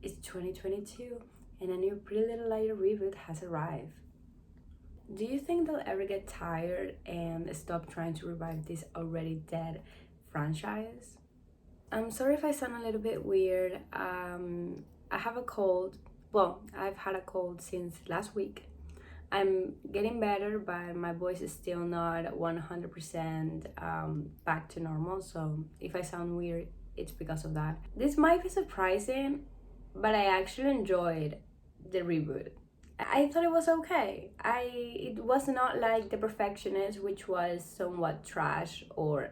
It's 2022 and a new Pretty Little Liar reboot has arrived. Do you think they'll ever get tired and stop trying to revive this already dead franchise? I'm sorry if I sound a little bit weird. I have a cold. Well, I've had a cold since last week. I'm getting better, but my voice is still not 100% back to normal. So if I sound weird, it's because of that. This might be surprising, but I actually enjoyed the reboot. I thought it was okay. It was not like The Perfectionist, which was somewhat trash, or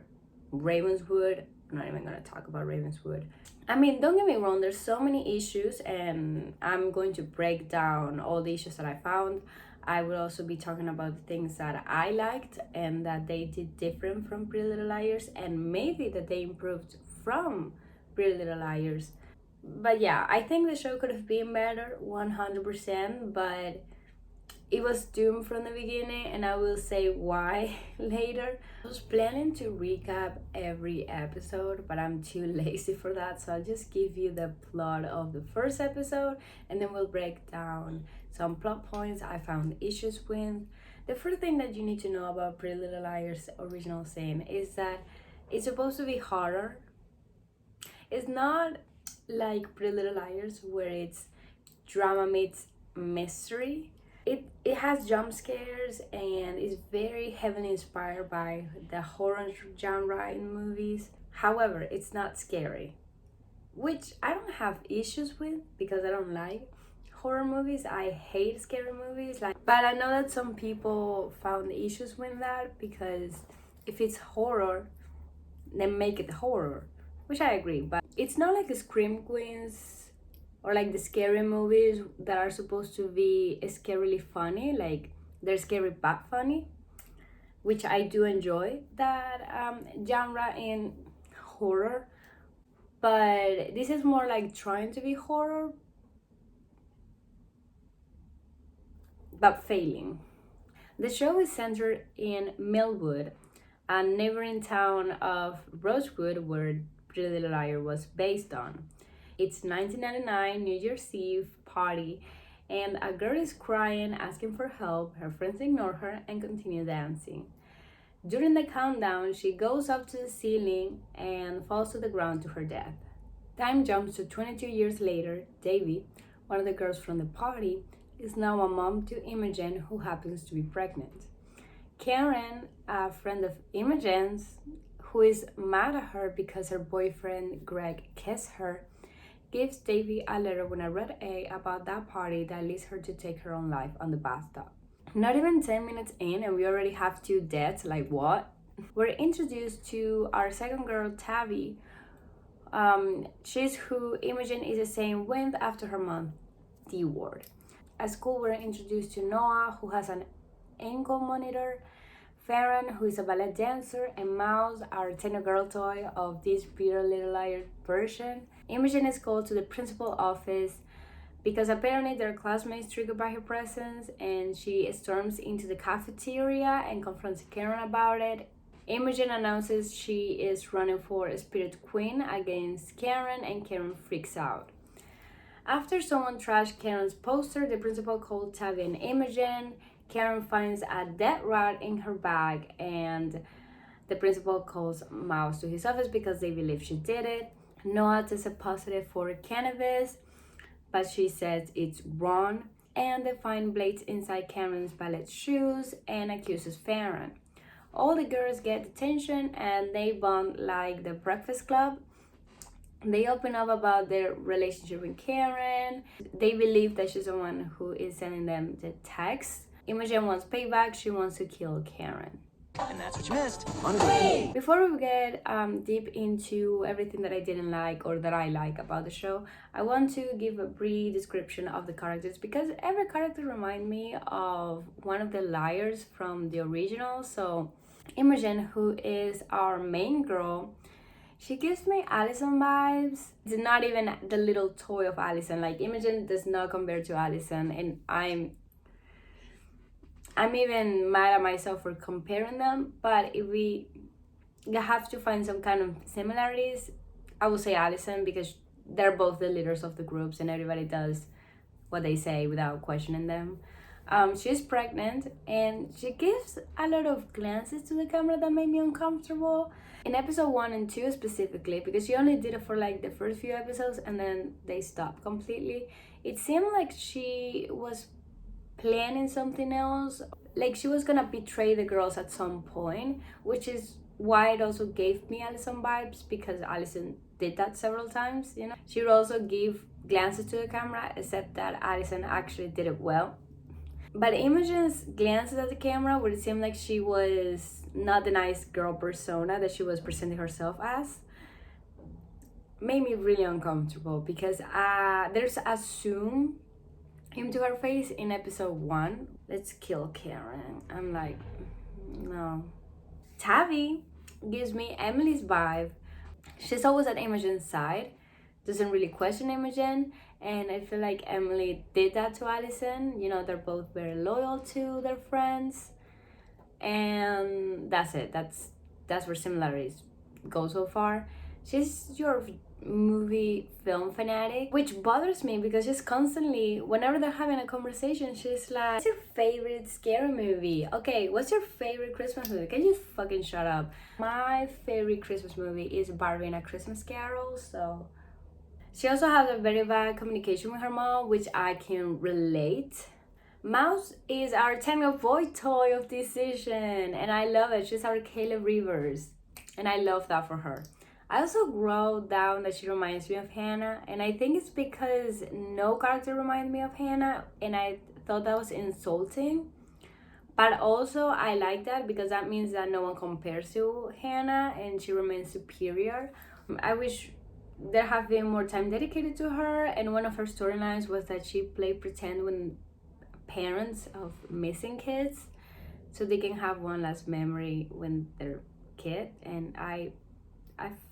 Ravenswood. I'm not even gonna talk about Ravenswood. I mean, don't get me wrong, there's so many issues, and I'm going to break down all the issues that I found. I will also be talking about the things that I liked and that they did different from Pretty Little Liars, and maybe that they improved from Pretty Little Liars. But yeah, I think the show could have been better 100%, but it was doomed from the beginning, and I will say why later. I was planning to recap every episode, but I'm too lazy for that, so I'll just give you the plot of the first episode, and then we'll break down some plot points I found issues with. The first thing that you need to know about Pretty Little Liars original sin is that it's supposed to be horror. It's not like Pretty Little Liars where it's drama meets mystery. It has jump scares and is very heavily inspired by the horror genre in movies. However, it's not scary, which I don't have issues with because I don't like horror movies. I hate scary movies. But I know that some people found issues with that because if it's horror, then make it horror, which I agree. But it's not like a Scream Queens or like the scary movies that are supposed to be scarily funny, like they're scary but funny, which I do enjoy that genre in horror. But this is more like trying to be horror but failing. The show is centered in Millwood, a neighboring town of Rosewood, where Pretty Little Liar was based on. It's 1999 New Year's Eve party, and a girl is crying, asking for help. Her friends ignore her and continue dancing. During the countdown, she goes up to the ceiling and falls to the ground to her death. Time jumps to 22 years later. Davy, one of the girls from the party, is now a mom to Imogen, who happens to be pregnant. Karen, a friend of Imogen's, who is mad at her because her boyfriend Greg kissed her, gives Davy a letter with a red A about that party that leads her to take her own life on the bathtub. Not even 10 minutes in, and we already have two deaths. Like, what? We're introduced to our second girl, Tabby. She's who Imogen is the same with after her mom, D word. At school, we're introduced to Noah, who has an ankle monitor, Farron, who is a ballet dancer, and Mouse, our techno girl toy of this Pretty Little Liar version. Imogen is called to the principal office because apparently their classmates triggered by her presence, and she storms into the cafeteria and confronts Karen about it. Imogen announces she is running for Spirit Queen against Karen, and Karen freaks out. After someone trashed Karen's poster, the principal called Tabby and Imogen. Karen finds a dead rat in her bag, and the principal calls Mouse to his office because they believe she did it. Noah tested positive for cannabis, but she says it's wrong, and they find blades inside Karen's ballet shoes and accuses Farron. All the girls get detention and they bond like the Breakfast Club. They open up about their relationship with Karen. They believe that she's the one who is sending them the text. Imogen wants payback. She wants to kill Karen. And that's what you missed. Before we get deep into everything that I didn't like or that I like about the show, I want to give a brief description of the characters because every character reminds me of one of the liars from the original. So Imogen, who is our main girl, she gives me Allison vibes. It's not even the little toy of Allison. Like, Imogen does not compare to Allison, and I'm even mad at myself for comparing them. But if we have to find some kind of similarities, I would say Allison because they're both the leaders of the groups and everybody does what they say without questioning them. She's pregnant and she gives a lot of glances to the camera that made me uncomfortable. In episode 1 and 2 specifically, because she only did it for like the first few episodes and then they stopped completely. It seemed like she was planning something else. Like she was gonna betray the girls at some point, which is why it also gave me Allison vibes, because Allison did that several times, you know. She would also give glances to the camera, except that Allison actually did it well. But Imogen's glances at the camera would seem like she was not the nice girl persona that she was presenting herself as. Made me really uncomfortable because there's a zoom into her face in episode 1. Let's kill Karen. I'm like, no. Tavi gives me Emily's vibe. She's always at Imogen's side, doesn't really question Imogen, and I feel like Emily did that to Allison. You know, they're both very loyal to their friends, and that's it. That's where similarities go so far. She's your movie film fanatic, which bothers me because she's constantly, whenever they're having a conversation, she's like, what's your favorite scary movie? Okay, what's your favorite Christmas movie? Can you fucking shut up? My favorite Christmas movie is Barbie and a Christmas Carol. So she also has a very bad communication with her mom, which I can relate. Mouse is our technical boy toy of this season, and I love it. She's our Caleb Rivers, and I love that for her. I also wrote down that she reminds me of Hannah, and I think it's because no character reminds me of Hannah, and I thought that was insulting. But also, I like that because that means that no one compares to Hannah, and she remains superior. I wish there have been more time dedicated to her, and one of her storylines was that she played pretend with parents of missing kids, so they can have one last memory when they're kid, and I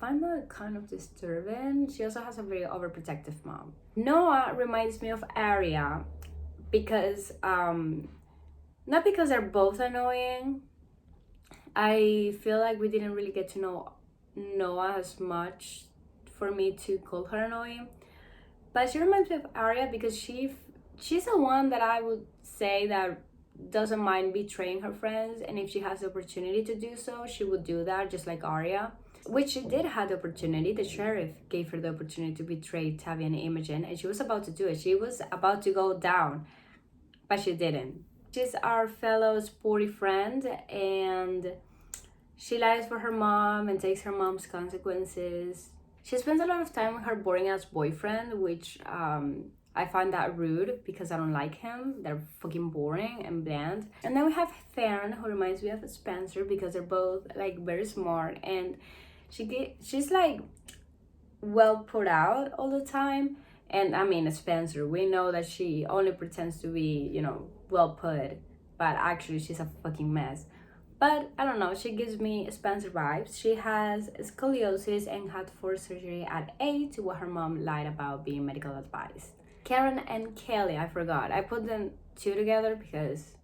find that kind of disturbing. She also has a very overprotective mom. Noa reminds me of Arya because not because they're both annoying. I feel like we didn't really get to know Noa as much for me to call her annoying, but she reminds me of Arya because she's the one that I would say that doesn't mind betraying her friends, and if she has the opportunity to do so, she would do that, just like Arya. Which she did have the opportunity. The sheriff gave her the opportunity to betray Tavi and Imogen, and she was about to do it. She was about to go down, but she didn't. She's our fellow sporty friend, and she lies for her mom and takes her mom's consequences. She spends a lot of time with her boring ass boyfriend, which I find that rude because I don't like him. They're fucking boring and bland. And then we have Farron, who reminds me of Spencer because they're both like very smart, and she's like well put out all the time. And I mean, Spencer, we know that she only pretends to be, you know, well put, but actually she's a fucking mess. But I don't know, she gives me Spencer vibes. She has scoliosis and had forced surgery at 8, what her mom lied about being medical advice. Karen and Kelly, I forgot. I put them two together because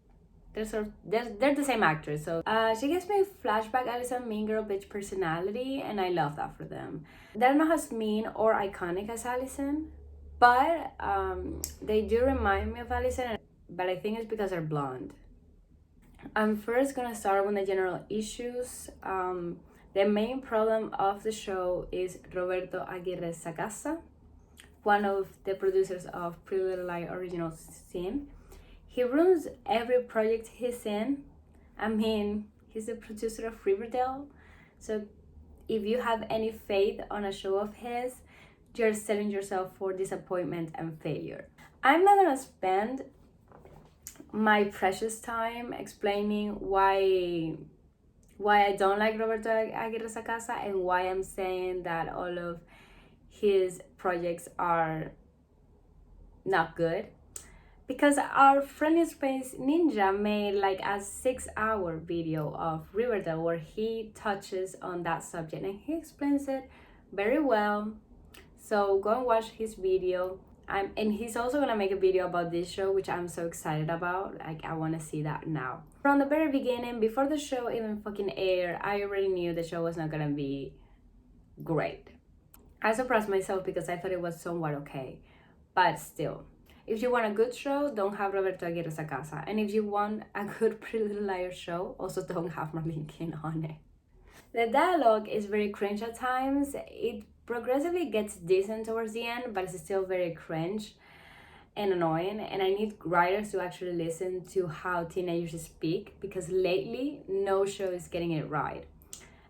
they're the same actress. So she gives me a flashback Allison mean girl bitch personality, and I love that for them. They're not as mean or iconic as Allison, but they do remind me of Allison, but I think it's because they're blonde. I'm first gonna start with the general issues. The main problem of the show is Roberto Aguirre Sacasa, one of the producers of Pretty Little Lies original sin. He ruins every project he's in. I mean, he's the producer of Riverdale. So if you have any faith on a show of his, you're selling yourself for disappointment and failure. I'm not gonna spend my precious time explaining why I don't like Roberto Aguirre Sacasa and why I'm saying that all of his projects are not good. Because our friendly space ninja made like a 6-hour video of Riverdale where he touches on that subject and he explains it very well. So go and watch his video. And he's also gonna make a video about this show, which I'm so excited about. Like, I want to see that now. From the very beginning, before the show even fucking aired, I already knew the show was not gonna be great. I surprised myself because I thought it was somewhat okay. But still, if you want a good show, don't have Roberto Aguirre's A Casa. And if you want a good Pretty Little Liars show, also don't have Marlene King on it. The dialogue is very cringe at times. It progressively gets decent towards the end, but it's still very cringe and annoying. And I need writers to actually listen to how teenagers speak, because lately no show is getting it right.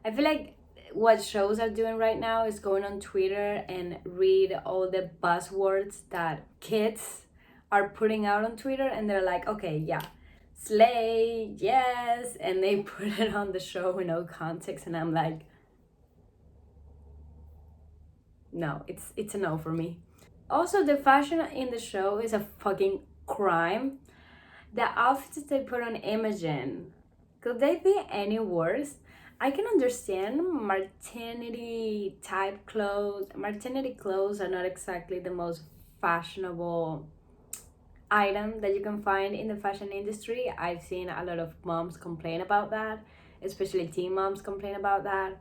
I feel like what shows are doing right now is going on Twitter and read all the buzzwords that kids are putting out on Twitter, and they're like, okay, yeah, slay, yes, and they put it on the show with no context, and I'm like, no, it's a no for me. Also, the fashion in the show is a fucking crime. The outfits they put on Imogen, could they be any worse? I can understand maternity type clothes. Maternity clothes are not exactly the most fashionable item that you can find in the fashion industry. I've seen a lot of moms complain about that, especially teen moms complain about that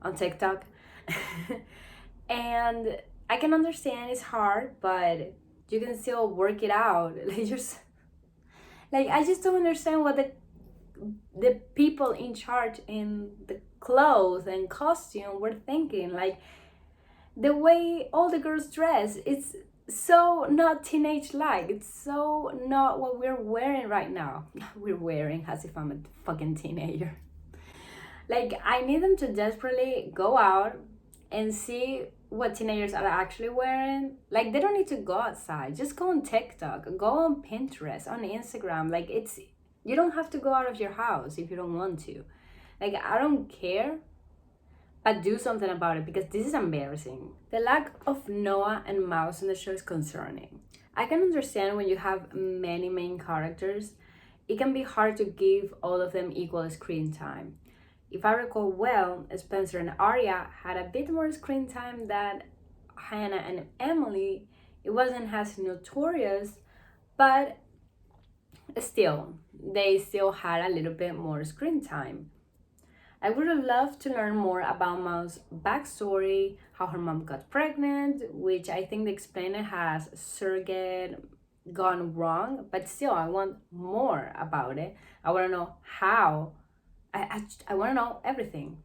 on TikTok. And I can understand it's hard, but you can still work it out. Like I just don't understand what the people in charge in the clothes and costume were thinking. Like the way all the girls dress, it's so not teenage like. It's so not what we're wearing right now. We're wearing as if I'm a fucking teenager. Like I need them to desperately go out and see what teenagers are actually wearing. Like they don't need to go outside. Just go on TikTok, go on Pinterest, on Instagram. Like it's, you don't have to go out of your house if you don't want to. Like I don't care, but do something about it, because this is embarrassing. The lack of Noa and Mouse in the show is concerning. I can understand when you have many main characters, it can be hard to give all of them equal screen time. If I recall well, Spencer and Arya had a bit more screen time than Hannah and Emily. It wasn't as notorious, but still, they still had a little bit more screen time. I would have loved to learn more about Mouse's backstory, how her mom got pregnant, which I think they explain it has surrogate gone wrong, but still, I want more about it. I want to know how. I want to know everything.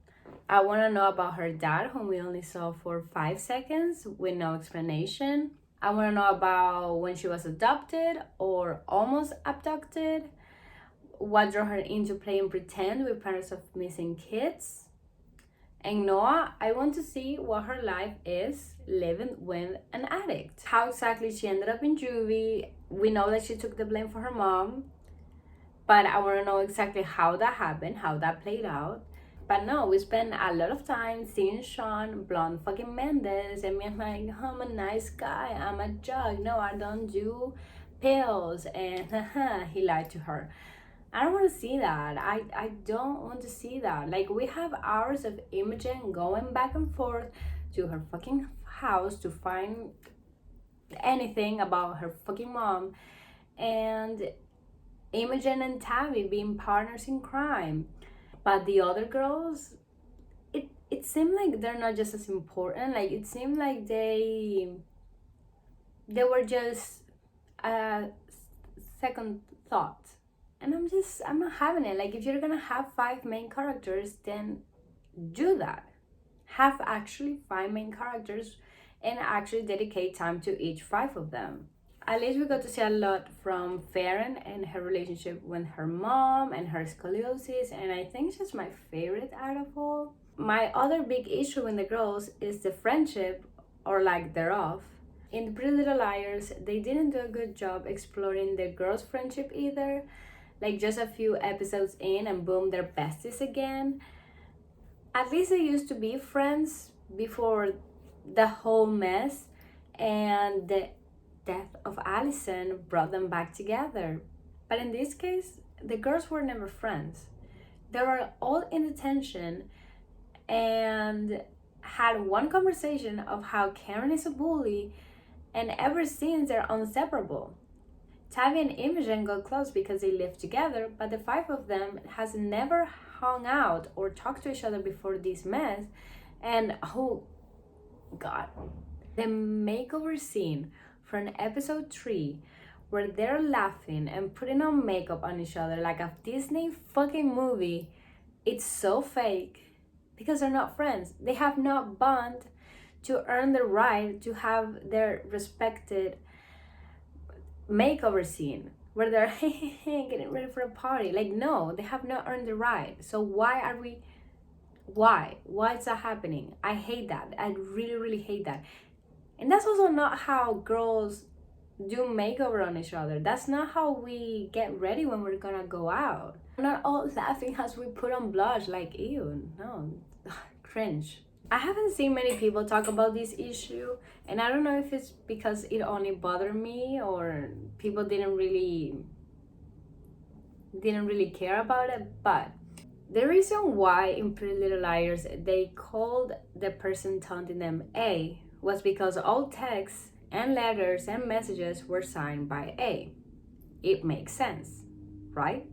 I want to know about her dad, whom we only saw for 5 seconds with no explanation. I want to know about when she was adopted or almost abducted. What drew her into playing pretend with parents of missing kids. And Noa, I want to see what her life is living with an addict. How exactly she ended up in juvie. We know that she took the blame for her mom, but I want to know exactly how that happened, how that played out. But no, we spent a lot of time seeing Sean, blonde fucking Mendes, and me like, I'm a nice guy, I'm a judge, no, I don't do pills, and he lied to her. I don't want to see that. I don't want to see that. Like, we have hours of Imogen going back and forth to her fucking house to find anything about her fucking mom, and Imogen and Tabby being partners in crime. But the other girls, it seemed like they're not just as important. Like it seemed like they were just a second thought. And I'm not having it. Like if you're gonna have 5 main characters, then do that. Have actually 5 main characters and actually dedicate time to each 5 of them. At least we got to see a lot from Farron and her relationship with her mom and her scoliosis, and I think she's my favorite out of all. My other big issue in the girls is the friendship, or lack thereof. In Pretty Little Liars, they didn't do a good job exploring the girls' friendship either. Like just a few episodes in and boom, they're besties again. At least they used to be friends before the whole mess, and the death of Allison brought them back together. But in this case, the girls were never friends. They were all in detention and had one conversation of how Karen is a bully, and ever since they're inseparable. Tavi and Imogen got close because they lived together, but the 5 of them has never hung out or talked to each other before this mess. And God. The makeover scene from episode 3, where they're laughing and putting on makeup on each other like a Disney fucking movie, it's so fake because they're not friends. They have not bond to earn the right to have their respected makeover scene where they're getting ready for a party. Like, no, they have not earned the right. So why is that happening? I hate that. I really hate that. And that's also not how girls do makeover on each other. That's not how we get ready when we're gonna go out. We're not all laughing as we put on blush, like, ew, no, cringe. I haven't seen many people talk about this issue, and I don't know if it's because it only bothered me or people didn't really care about it, but the reason why in Pretty Little Liars they called the person taunting them A was because all texts and letters and messages were signed by A. It makes sense, right?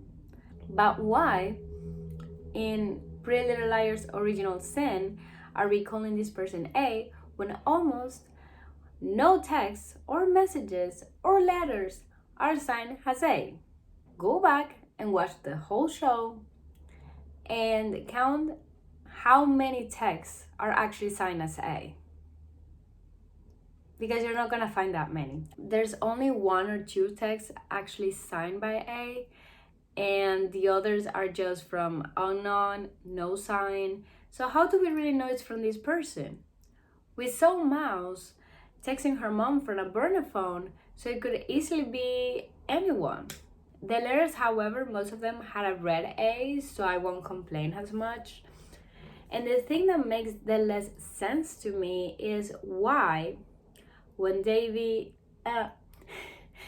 But why in Pretty Little Liars Original Sin are we calling this person A when almost no texts or messages or letters are signed as A? Go back and watch the whole show and count how many texts are actually signed as A, because you're not gonna find that many. There's only 1 or 2 texts actually signed by A, and the others are just from unknown, no sign. So how do we really know it's from this person? We saw Mouse texting her mom from a burner phone, so it could easily be anyone. The letters, however, most of them had a red A, so I won't complain as much. And the thing that makes the less sense to me is why, when Davy,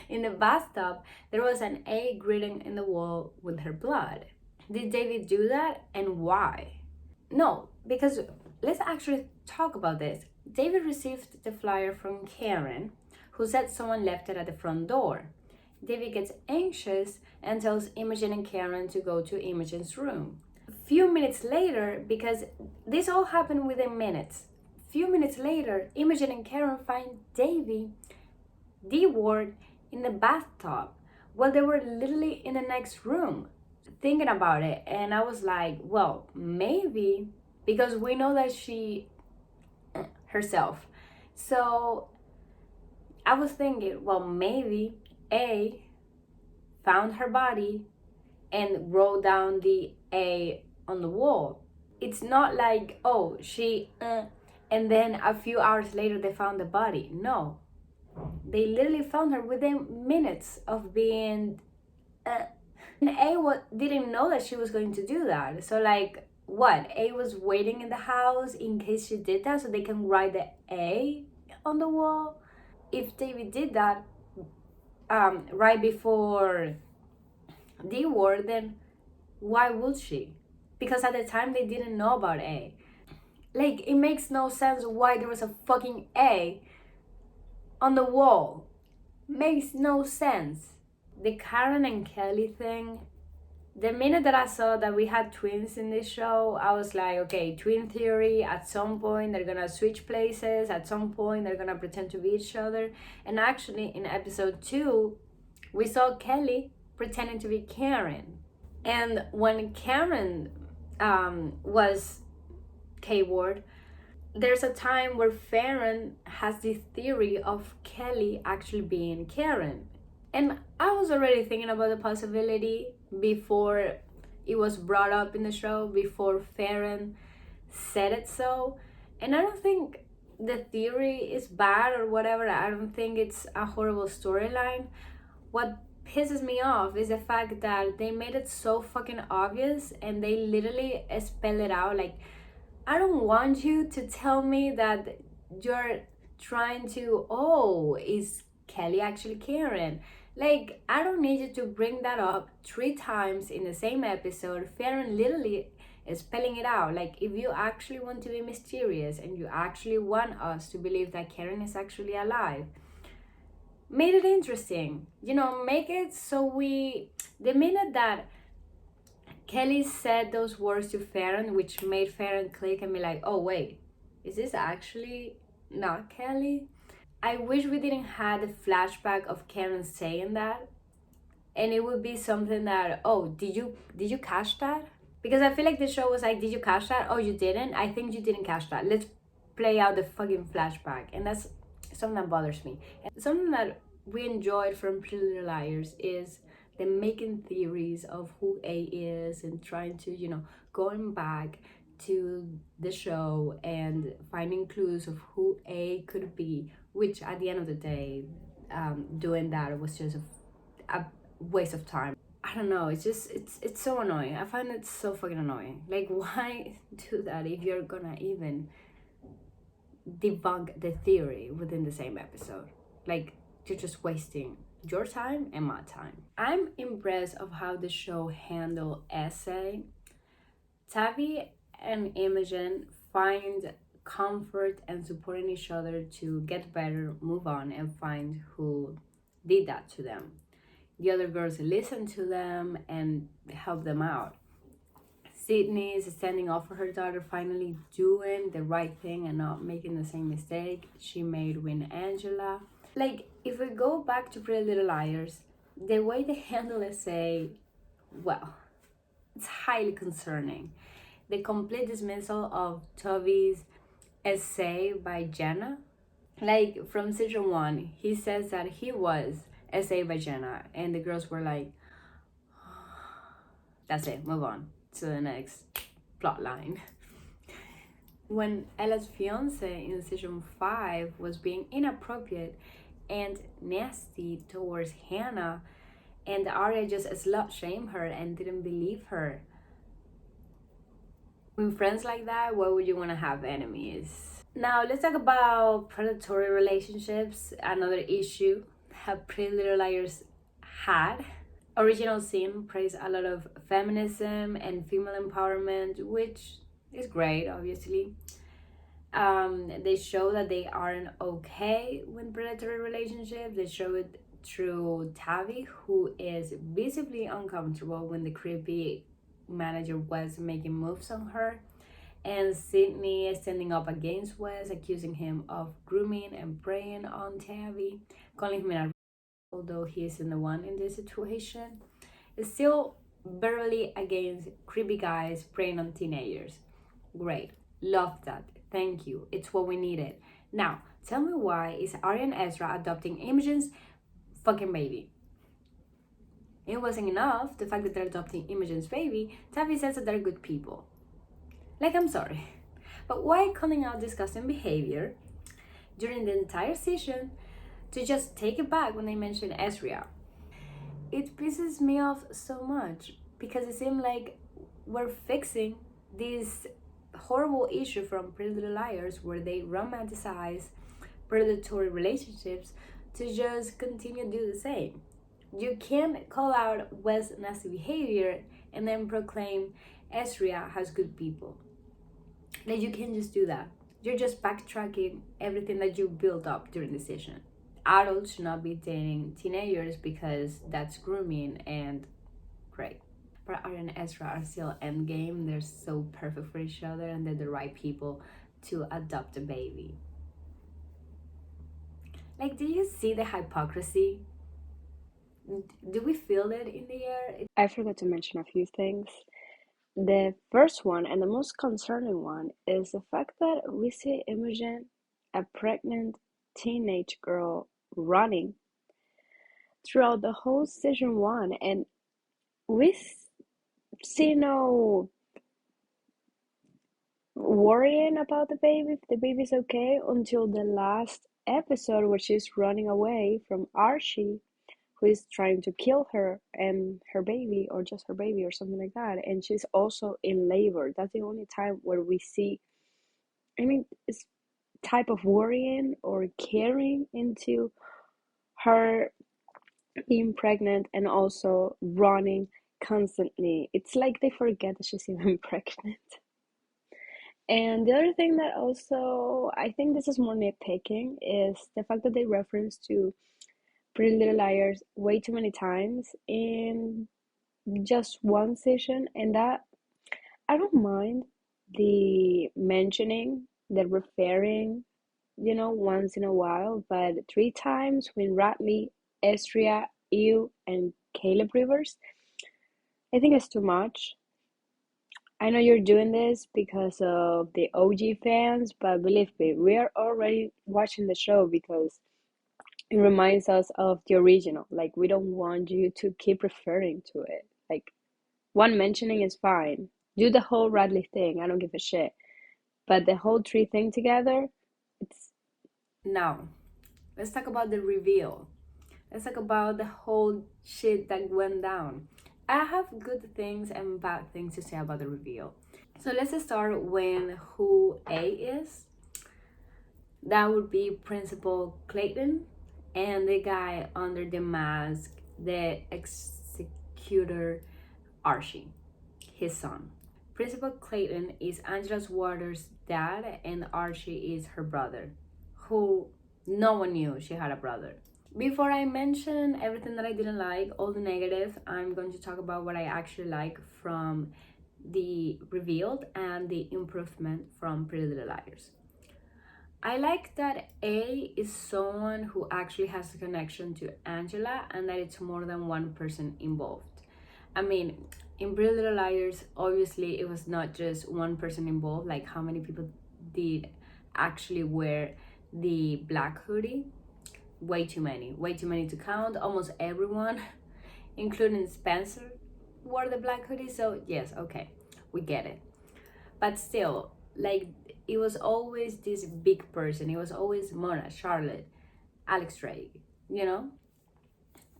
in the bathtub, there was an A written in the wall with her blood. Did Davy do that, and why? No, because let's actually talk about this. David received the flyer from Karen, who said someone left it at the front door. David gets anxious and tells Imogen and Karen to go to Imogen's room. A few minutes later, because this all happened within minutes, few minutes later, Imogen and Karen find Davy, D-word, in the bathtub while they were literally in the next room. Thinking about it, and I was like, well, maybe because we know that she herself. So I was thinking, well, maybe A found her body and wrote down the A on the wall. It's not like, oh, she and then a few hours later they found the body. No, they literally found her within minutes of being and A didn't know that she was going to do that. So like, what? A was waiting in the house in case she did that so they can write the A on the wall. If David did that right before D word, then why would she? Because at the time they didn't know about A. Like, it makes no sense why there was a fucking A on the wall. Makes no sense. The Karen and Kelly thing, the minute that I saw that we had twins in this show, I was like, okay, twin theory. At some point they're gonna switch places, at some point they're gonna pretend to be each other. And actually in episode 2 we saw Kelly pretending to be Karen, and when Karen was K-word, there's a time where Farron has this theory of Kelly actually being Karen. And I was already thinking about the possibility before it was brought up in the show, before Farron said it so. And I don't think the theory is bad or whatever. I don't think it's a horrible storyline. What pisses me off is the fact that they made it so fucking obvious and they literally spell it out. Like, I don't want you to tell me that you're trying to, oh, is Kelly actually Karen? Like, I don't need you to bring that up 3 times in the same episode. Farron literally is spelling it out. Like, if you actually want to be mysterious and you actually want us to believe that Karen is actually alive, made it interesting. You know, make it so the minute that Kelly said those words to Farron, which made Farron click and be like, oh, wait, is this actually not Kelly. I wish we didn't have the flashback of Karen saying that, and it would be something that, oh, did you catch that? Because I feel like the show was like, did you catch that? Oh, you didn't? I think you didn't catch that. Let's play out the fucking flashback. And that's something that bothers me. And something that we enjoyed from Pretty Little Liars is the making theories of who A is and trying to, going back to the show and finding clues of who A could be, which at the end of the day, doing that was just a waste of time. I don't know. It's just it's so annoying. I find it so fucking annoying. Like, why do that if you're gonna even debunk the theory within the same episode? Like, you're just wasting your time and my time. I'm impressed of how the show handled essay. Tavi and Imogen find comfort and supporting each other to get better, move on, and find who did that to them. The other girls listen to them and help them out. Sydney is standing up for her daughter, finally doing the right thing and not making the same mistake she made with Angela. Like, if we go back to Pretty Little Liars, the way they handle it, say, well, it's highly concerning. The complete dismissal of Toby's essay by Jenna. Like, from season 1, he says that he was essay by Jenna, and the girls were like, that's it, move on to the next plot line. When Ella's fiance in season 5 was being inappropriate and nasty towards Hannah, and Arya just slut shamed her and didn't believe her. With friends like that, why would you want to have enemies? Now let's talk about predatory relationships, another issue that Pretty Little Liars had. Original Sin praised a lot of feminism and female empowerment, which is great, obviously. They show that they aren't okay with predatory relationships. They show it through Tavi, who is visibly uncomfortable when the creepy manager was making moves on her, and Sydney is standing up against Wes, accusing him of grooming and preying on Tavi, calling him an although he isn't the one in this situation. It's still barely against creepy guys preying on teenagers. Great. Love that. Thank you. It's what we needed. Now, tell me why is Arya and Ezra adopting Imogen's fucking baby? It wasn't enough, the fact that they're adopting Imogen's baby. Tavi says that they're good people. Like, I'm sorry. But why calling out disgusting behavior during the entire season to just take it back when they mention Ezra? It pisses me off so much because it seems like we're fixing this horrible issue from Pretty Little Liars where they romanticize predatory relationships to just continue to do the same. You can't call out Wes' nasty behavior and then proclaim Ezra has good people. Like, you can't just do that. You're just backtracking everything that you built up during the season. Adults should not be dating teenagers because that's grooming and great. But Arya and Ezra are still endgame. They're so perfect for each other and they're the right people to adopt a baby. Like, do you see the hypocrisy? Do we feel it in the air? I forgot to mention a few things. The first one and the most concerning one is the fact that we see Imogen, a pregnant teenage girl, running throughout the whole season 1, and we see no worrying about the baby, if the baby's okay, until the last episode where she's running away from Archie, who is trying to kill her and her baby, or just her baby, or something like that. And she's also in labor. That's the only time where we see, it's type of worrying or caring into her being pregnant and also running constantly. It's like they forget that she's even pregnant. And the other thing that also, I think this is more nitpicking, is the fact that they reference to Pretty Little Liars way too many times in just one season, and that I don't mind the mentioning, the referring, once in a while, but three times when Radley, Estria, Ew, and Caleb Rivers, I think it's too much. I know you're doing this because of the OG fans, but believe me, we are already watching the show because it reminds us of the original. Like, we don't want you to keep referring to it. Like, one mentioning is fine. Do the whole Radley thing. I don't give a shit. But the whole three thing together, it's Now, let's talk about the reveal. Let's talk about the whole shit that went down. I have good things and bad things to say about the reveal. So let's start with who A is. That would be Principal Clayton and the guy under the mask, the executor Archie, his son. Principal Clayton is Angela's Waters' dad, and Archie is her brother, who no one knew she had a brother. Before I mention everything that I didn't like, all the negative, I'm going to talk about what I actually like from the revealed and the improvement from Pretty Little Liars. I like that A is someone who actually has a connection to Angela and that it's more than one person involved. I mean, in Pretty Little Liars, obviously it was not just one person involved, like how many people did actually wear the black hoodie? Way too many to count. Almost everyone, including Spencer, wore the black hoodie. So yes, okay, we get it. But still, like, it was always this big person. It was always Mona, Charlotte, Alex Drake, you know.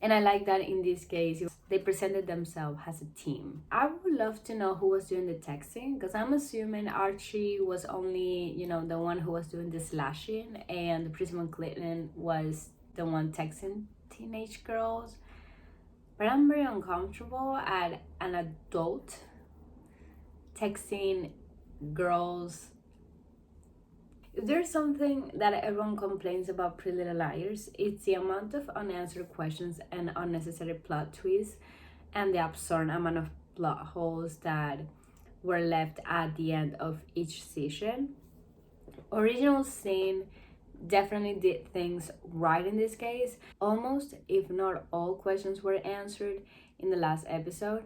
And I like that in this case, they presented themselves as a team. I would love to know who was doing the texting, because I'm assuming Archie was only, the one who was doing the slashing, and the Prism Clinton was the one texting teenage girls. But I'm very uncomfortable at an adult texting girls. If there's something that everyone complains about Pretty Little Liars, it's the amount of unanswered questions and unnecessary plot twists and the absurd amount of plot holes that were left at the end of each season. Original Sin definitely did things right in this case. Almost, if not all, questions were answered in the last episode.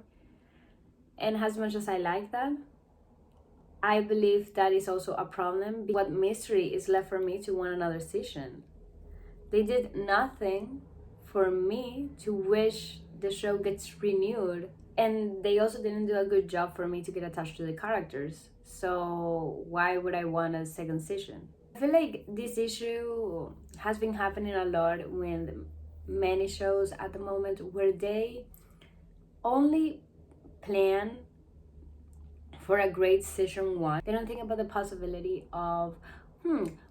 And as much as I like that, I believe that is also a problem. What mystery is left for me to want another season? They did nothing for me to wish the show gets renewed, and they also didn't do a good job for me to get attached to the characters. So why would I want a second season? I feel like this issue has been happening a lot with many shows at the moment, where they only plan for a great season one. They don't think about the possibility of,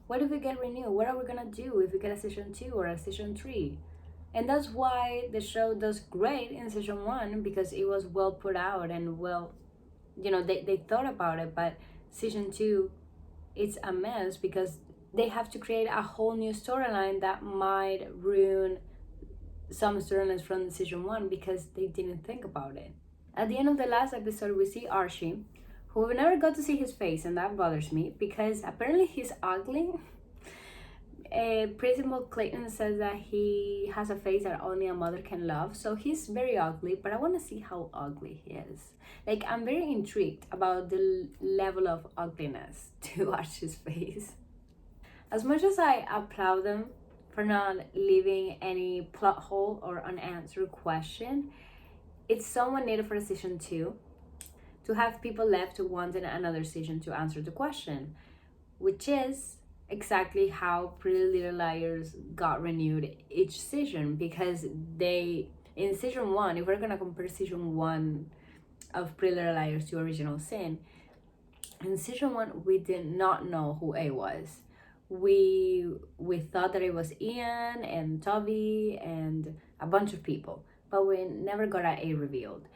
what if we get renewed? What are we gonna do if we get a season 2 or a season 3? And that's why the show does great in season 1, because it was well put out and well, they thought about it. But season 2, it's a mess because they have to create a whole new storyline that might ruin some storylines from season 1 because they didn't think about it. At the end of the last episode, we see Archie, who we never got to see his face, and that bothers me because apparently he's ugly. Principal Clayton says that he has a face that only a mother can love, so he's very ugly, but I want to see how ugly he is. Like, I'm very intrigued about the level of ugliness to Archie's face. As much as I applaud them for not leaving any plot hole or unanswered question, it's somewhat needed for season 2 to have people left wanting another season to answer the question, which is exactly how Pretty Little Liars got renewed each season. Because they, in season 1, if we're gonna compare season 1 of Pretty Little Liars to Original Sin, in season 1 we did not know who A was. We thought that it was Ian and Toby and a bunch of people, but we never got an A revealed.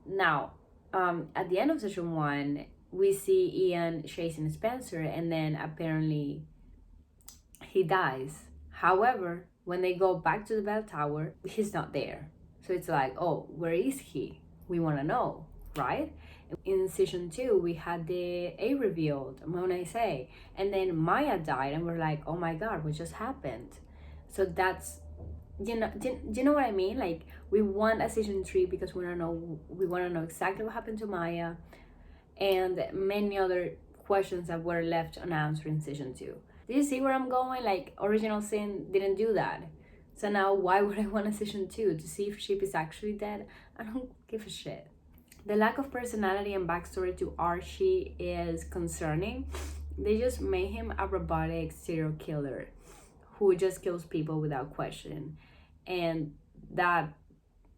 Now, at the end of season 1, we see Ian chasing Spencer, and then apparently he dies. However, when they go back to the bell tower, he's not there. So it's like, oh, where is he? We want to know. right? In season 2, we had the A revealed, Mona say, and then Maya died, and we're like, oh my god, what just happened? So that's, do you know what I mean? Like, we want a season 3 because we want to know exactly what happened to Maya, and many other questions that were left unanswered in season 2. Do you see where I'm going? Like, Original Sin didn't do that. So now why would I want a season 2? To see if Sheep is actually dead? I don't give a shit. The lack of personality and backstory to Archie is concerning. They just made him a robotic serial killer who just kills people without question. And that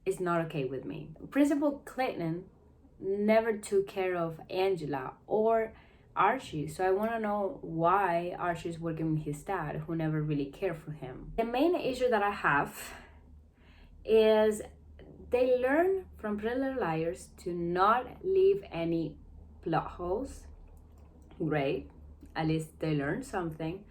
is not okay with me. Principal Clayton never took care of Angela or Archie, so I want to know why Archie's working with his dad, who never really cared for him. The main issue that I have is they learn from Pretty Little Liars to not leave any plot holes. Great, at least they learned something.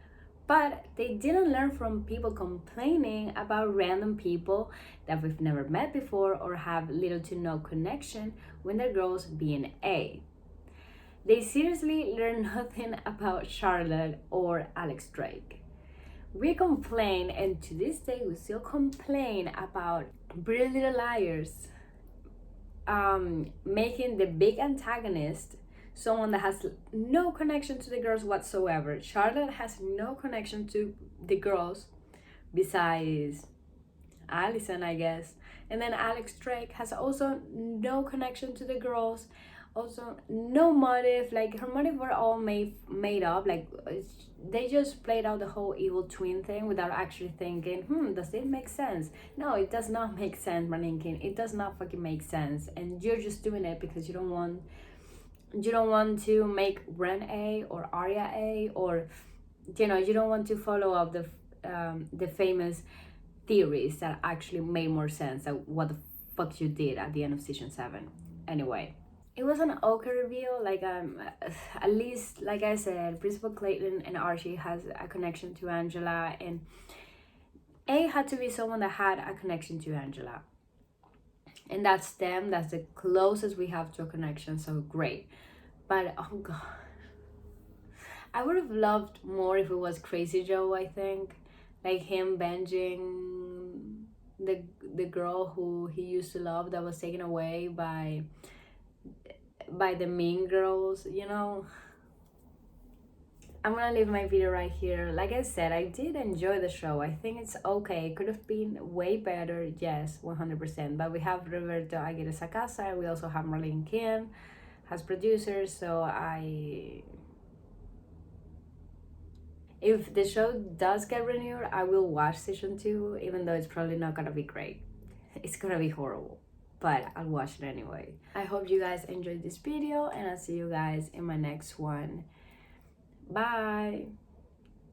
But they didn't learn from people complaining about random people that we've never met before or have little to no connection with their girls being A. They seriously learned nothing about Charlotte or Alex Drake. We complain, and to this day we still complain about Pretty Little Liars making the big antagonist someone that has no connection to the girls whatsoever. Charlotte has no connection to the girls besides Allison, I guess. And then Alex Drake has also no connection to the girls. Also, no motive. Like, her motive were all made up. Like, they just played out the whole evil twin thing without actually thinking, does it make sense? No, it does not make sense, Maninkin. It does not fucking make sense. And you're just doing it because you don't want to make Ren A or Arya A, or you don't want to follow up the famous theories that actually made more sense than what the fuck you did at the end of season 7. Anyway, it was an okay reveal. Like, at least, like I said, Principal Clayton and Archie has a connection to Angela, and A had to be someone that had a connection to Angela, and that's them. That's the closest we have to a connection, so great. But oh god, I would have loved more if it was Crazy Joe. I think, like, him binging the girl who he used to love that was taken away by the mean girls, I'm gonna leave my video right here. Like I said, I did enjoy the show. I think it's okay. It could have been way better, yes, 100%. But we have Roberto Aguirre Sacasa, we also have Marlene Kim as producers, so if the show does get renewed, I will watch season 2, even though it's probably not gonna be great. It's gonna be horrible, but I'll watch it anyway. I hope you guys enjoyed this video, and I'll see you guys in my next one. Bye.